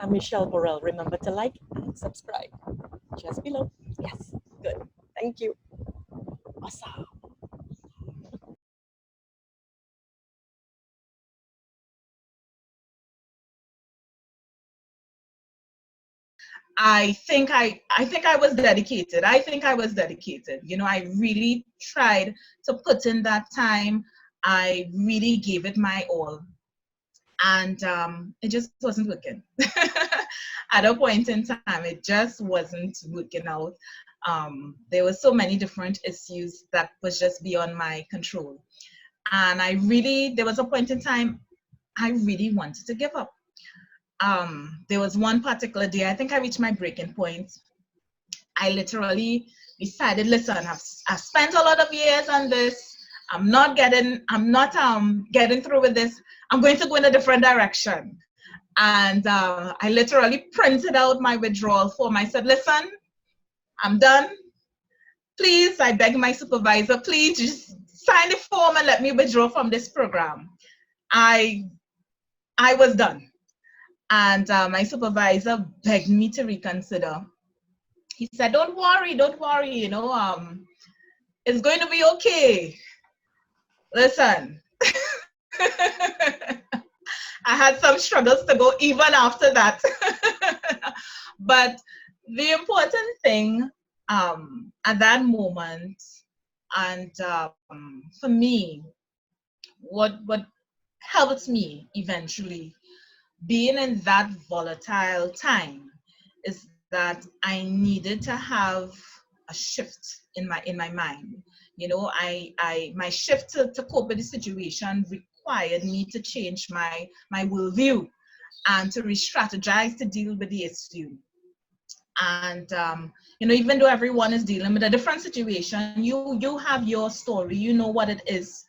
I'm Michelle Borel. Remember to like and subscribe. Just below. Yes, good. Thank you. Awesome. I think I was dedicated. I think I was dedicated. You know, I really tried to put in that time. I really gave it my all, and it just wasn't working. At a point in time, it just wasn't working out. There were so many different issues that was just beyond my control, and there was a point in time I really wanted to give up. There was one particular day, I think I reached my breaking point. I literally decided, listen, I've spent a lot of years on this. I'm not getting through with this. I'm going to go in a different direction. And I literally printed out my withdrawal form. I said, listen, I'm done. Please, I beg my supervisor, please just sign the form and let me withdraw from this program. I I was done. And my supervisor begged me to reconsider. He said, don't worry, it's going to be okay. Listen, I had some struggles to go even after that. But the important thing at that moment, and for me, what helped me eventually being in that volatile time is that I needed to have a shift in my mind. My shift to cope with the situation required me to change my worldview and to re-strategize to deal with the issue. And even though everyone is dealing with a different situation, you have your story. You know what it is.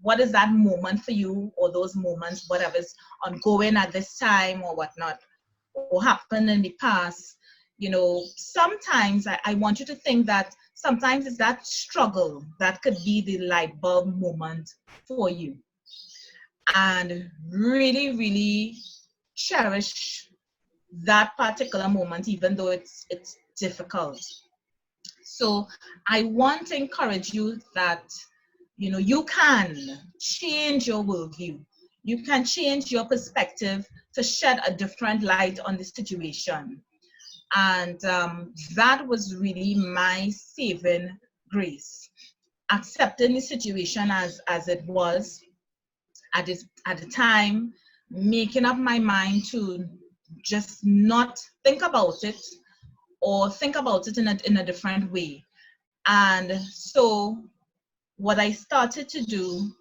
What is that moment for you, or those moments, whatever's ongoing at this time or whatnot, or happened in the past. Sometimes I want you to think that sometimes it's that struggle that could be the light bulb moment for you, and really, really cherish that particular moment, even though it's difficult. So I want to encourage you that you can change your worldview. You can change your perspective to shed a different light on the situation. And that was really my saving grace. Accepting the situation as it was at the time, making up my mind to just not think about it, or think about it in a different way. And so what I started to do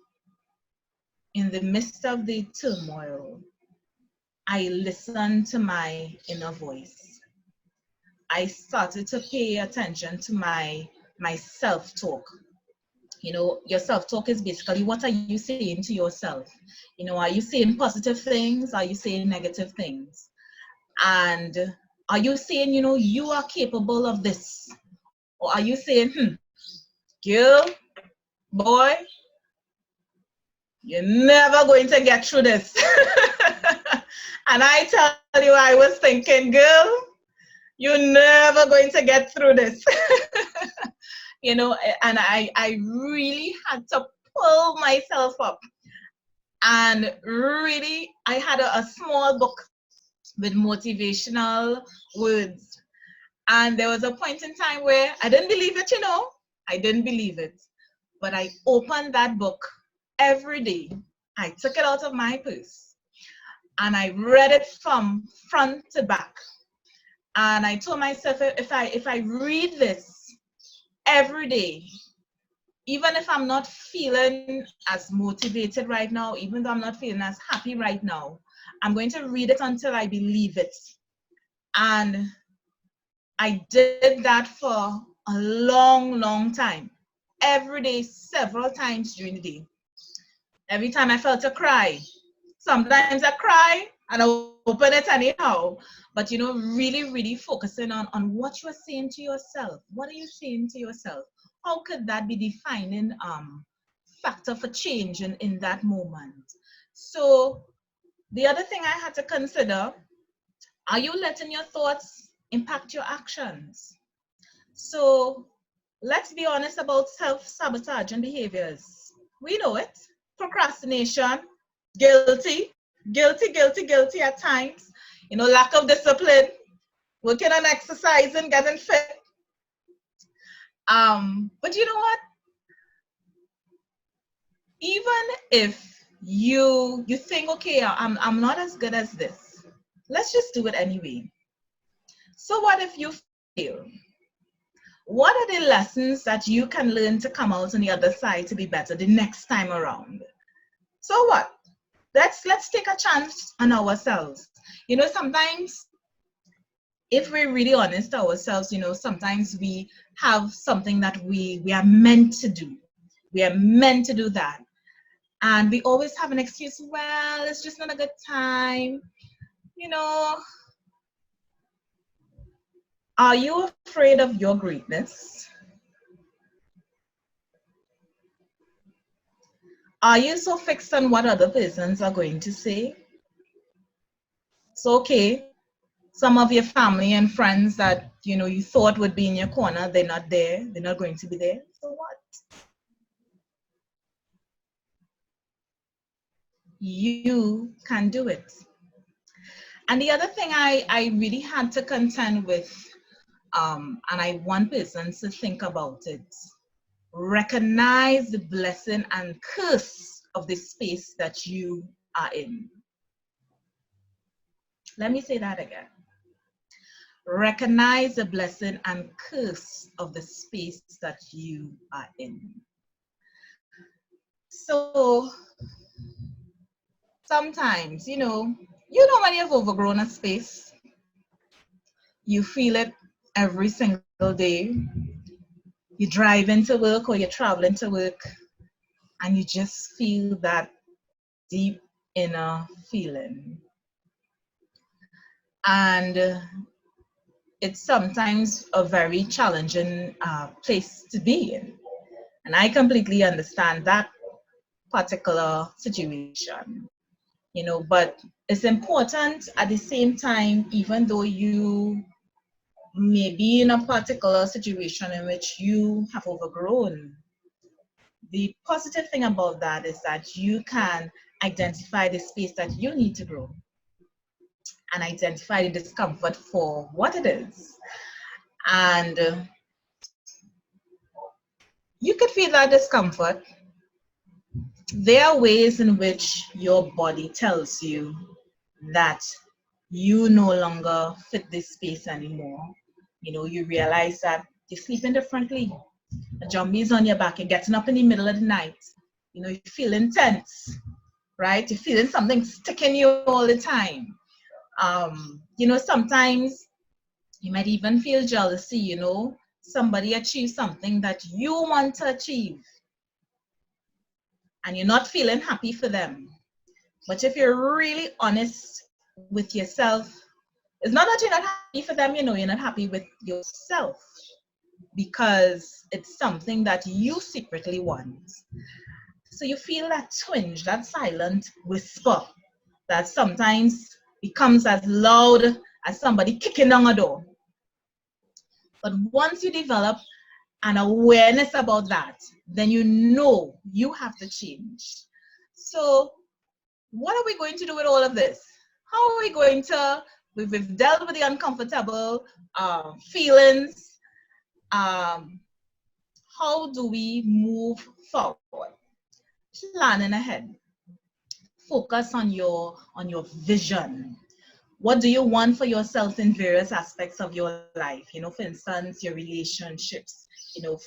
in the midst of the turmoil, I listened to my inner voice. I started to pay attention to my self-talk. Your self-talk is basically, what are you saying to yourself? Are you saying positive things? Are you saying negative things? And are you saying, you are capable of this? Or are you saying, girl, boy, you're never going to get through this? And I tell you, I was thinking, girl, you're never going to get through this. And I really had to pull myself up. And really, I had a small book with motivational words. And there was a point in time where I didn't believe it, I didn't believe it. But I opened that book every day. I took it out of my purse and I read it from front to back. And I told myself, if I read this every day, even if I'm not feeling as motivated right now, even though I'm not feeling as happy right now, I'm going to read it until I believe it. And I did that for a long, long time. Every day, several times during the day. Every time I felt a cry. Sometimes I cry and I open it anyhow. But really, really focusing on what you're saying to yourself. What are you saying to yourself? How could that be defining factor for change in that moment? So the other thing I had to consider Are you letting your thoughts impact your actions? So let's be honest about self-sabotage and behaviors. We know it. Procrastination, guilty, guilty at times. Lack of discipline, working on exercising, getting fit. But you know what? Even if you think, okay, I'm not as good as this, let's just do it anyway. So what if you fail? What are the lessons that you can learn to come out on the other side to be better the next time around? So what? Let's take a chance on ourselves. Sometimes if we're really honest to ourselves, sometimes we have something that we are meant to do. We are meant to do that. And we always have an excuse, well, it's just not a good time. Are you afraid of your greatness? Are you so fixed on what other persons are going to say? So, okay, some of your family and friends that, you thought would be in your corner, they're not there. They're not going to be there. So what? You can do it. And the other thing I really had to contend with, and I want persons to think about it, recognize the blessing and curse of the space that you are in. Let me say that again. Recognize the blessing and curse of the space that you are in. So sometimes, when you've overgrown a space, you feel it every single day. You drive into work or you're traveling to work, and you just feel that deep inner feeling. And it's sometimes a very challenging place to be in. And I completely understand that particular situation, but it's important at the same time, even though you may be in a particular situation in which you have overgrown, the positive thing about that is that you can identify the space that you need to grow and identify the discomfort for what it is. And you could feel that discomfort. There are ways in which your body tells you that you no longer fit this space anymore. You realize that you're sleeping differently. A zombie is on your back. You're getting up in the middle of the night. You're feeling tense, right? You're feeling something sticking you all the time. Sometimes you might even feel jealousy, somebody achieves something that you want to achieve and you're not feeling happy for them. But if you're really honest with yourself, it's not that you're not happy for them, you're not happy with yourself because it's something that you secretly want. So you feel that twinge, that silent whisper that sometimes becomes as loud as somebody kicking down a door. But once you develop an awareness about that, then you have to change. So what are we going to do with all of this? How are we going to, we've dealt with the uncomfortable feelings. How do we move forward? Planning ahead. Focus on your vision. What do you want for yourself in various aspects of your life? For instance, your relationships,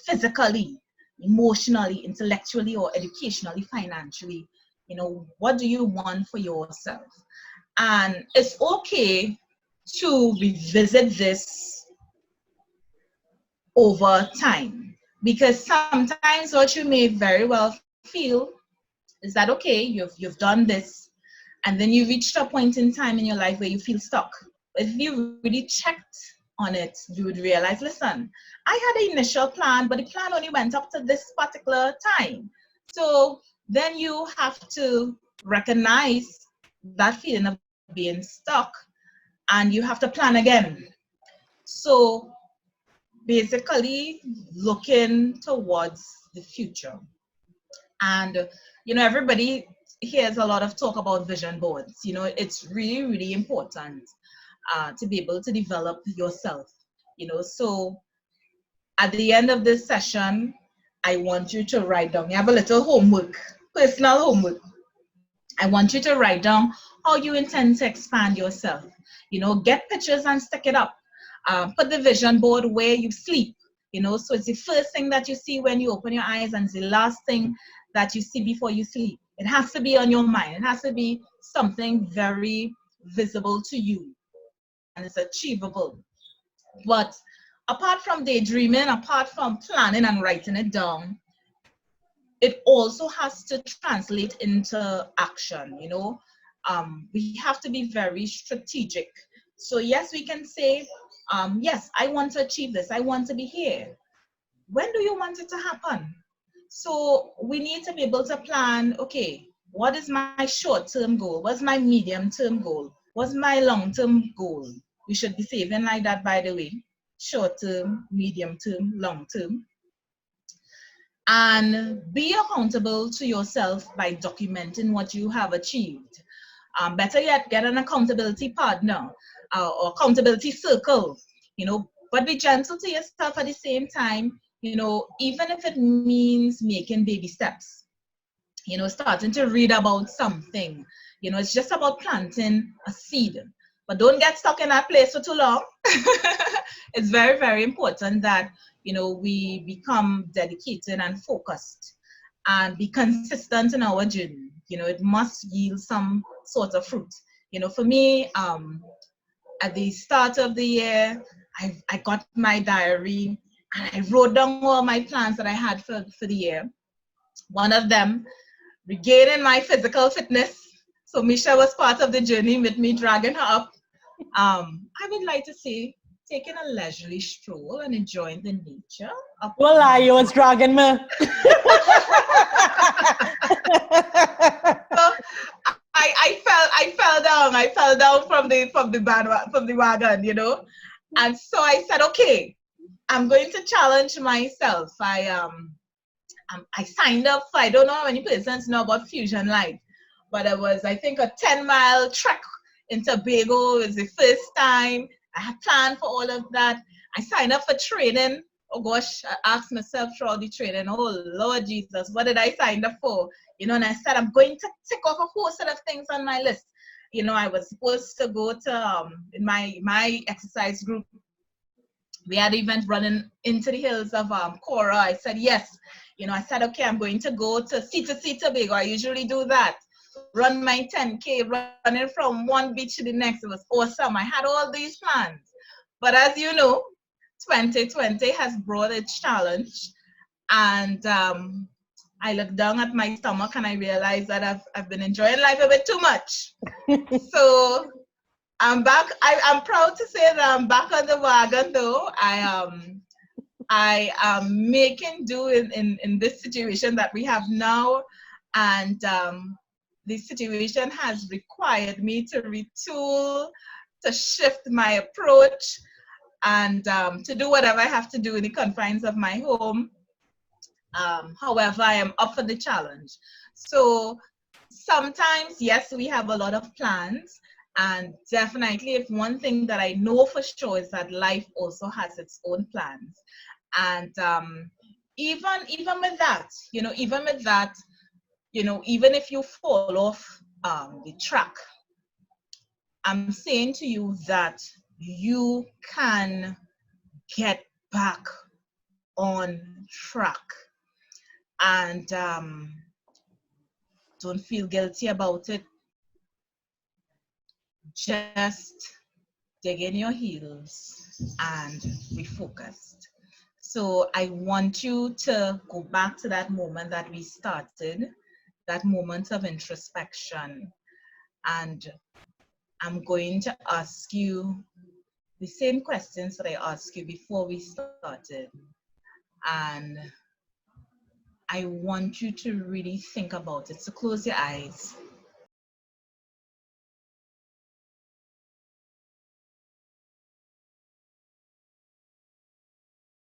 physically, emotionally, intellectually, or educationally, financially. What do you want for yourself? And it's okay to revisit this over time, because sometimes what you may very well feel is that, okay, you've done this, and then you reached a point in time in your life where you feel stuck. But if you really checked on it, you would realize, listen, I had an initial plan, but the plan only went up to this particular time. So then you have to recognize that feeling of being stuck and you have to plan again. So basically looking towards the future. And everybody hears a lot of talk about vision boards. It's really, really important to be able to develop yourself. So at the end of this session, I want you to write down. You have a little homework, personal homework. I want you to write down how you intend to expand yourself. Get pictures and stick it up. Put the vision board where you sleep. So it's the first thing that you see when you open your eyes, and it's the last thing that you see before you sleep. It has to be on your mind. It has to be something very visible to you, and it's achievable. But apart from daydreaming, apart from planning and writing it down, it also has to translate into action. We have to be very strategic. So yes, we can say, yes, I want to achieve this, I want to be here. When do you want it to happen? So we need to be able to plan, okay, what is my short-term goal? What's my medium-term goal? What's my long-term goal? We should be saving like that, by the way. Short-term, medium-term, long-term. And be accountable to yourself by documenting what you have achieved. Better yet, get an accountability partner or accountability circle, but be gentle to yourself at the same time, even if it means making baby steps, starting to read about something. It's just about planting a seed, but don't get stuck in that place for too long. It's very, very important that, we become dedicated and focused and be consistent in our journey. It must yield some sort of fruit. For me, at the start of the year, I got my diary and I wrote down all my plans that I had for the year. One of them, regaining my physical fitness. So Misha was part of the journey with me, dragging her up. I would like to say, taking a leisurely stroll and enjoying the nature. Well, you was dragging me. So I fell down from the wagon, and so I said, okay, I'm going to challenge myself. I signed up for, I don't know how many persons know about Fusion Life, but it was, I think, a 10-mile trek in Tobago. It was the first time. I had planned for all of that. I signed up for training. Oh gosh, I asked myself throughout the training, oh Lord Jesus, what did I sign up for? And I said, I'm going to tick off a whole set of things on my list. I was supposed to go to in my exercise group. We had an event running into the hills of Cora. I said, yes. I said, okay, I'm going to go to C Tobago. I usually do that. Run my 10K, running from one beach to the next. It was awesome. I had all these plans. But as you know, 2020 has brought its challenge. And I looked down at my stomach and I realized that I've been enjoying life a bit too much. So I'm back. I'm proud to say that I'm back on the wagon, though. I am making do in this situation that we have now. And this situation has required me to retool, to shift my approach, and to do whatever I have to do in the confines of my home. However, I am up for the challenge. So sometimes, yes, we have a lot of plans. And definitely, if one thing that I know for sure is that life also has its own plans. And even with that, even if you fall off the track, I'm saying to you that you can get back on track. And don't feel guilty about it. Just dig in your heels and be focused. So I want you to go back to that moment that we started, that moment of introspection. And I'm going to ask you the same questions that I asked you before we started. And I want you to really think about it. So close your eyes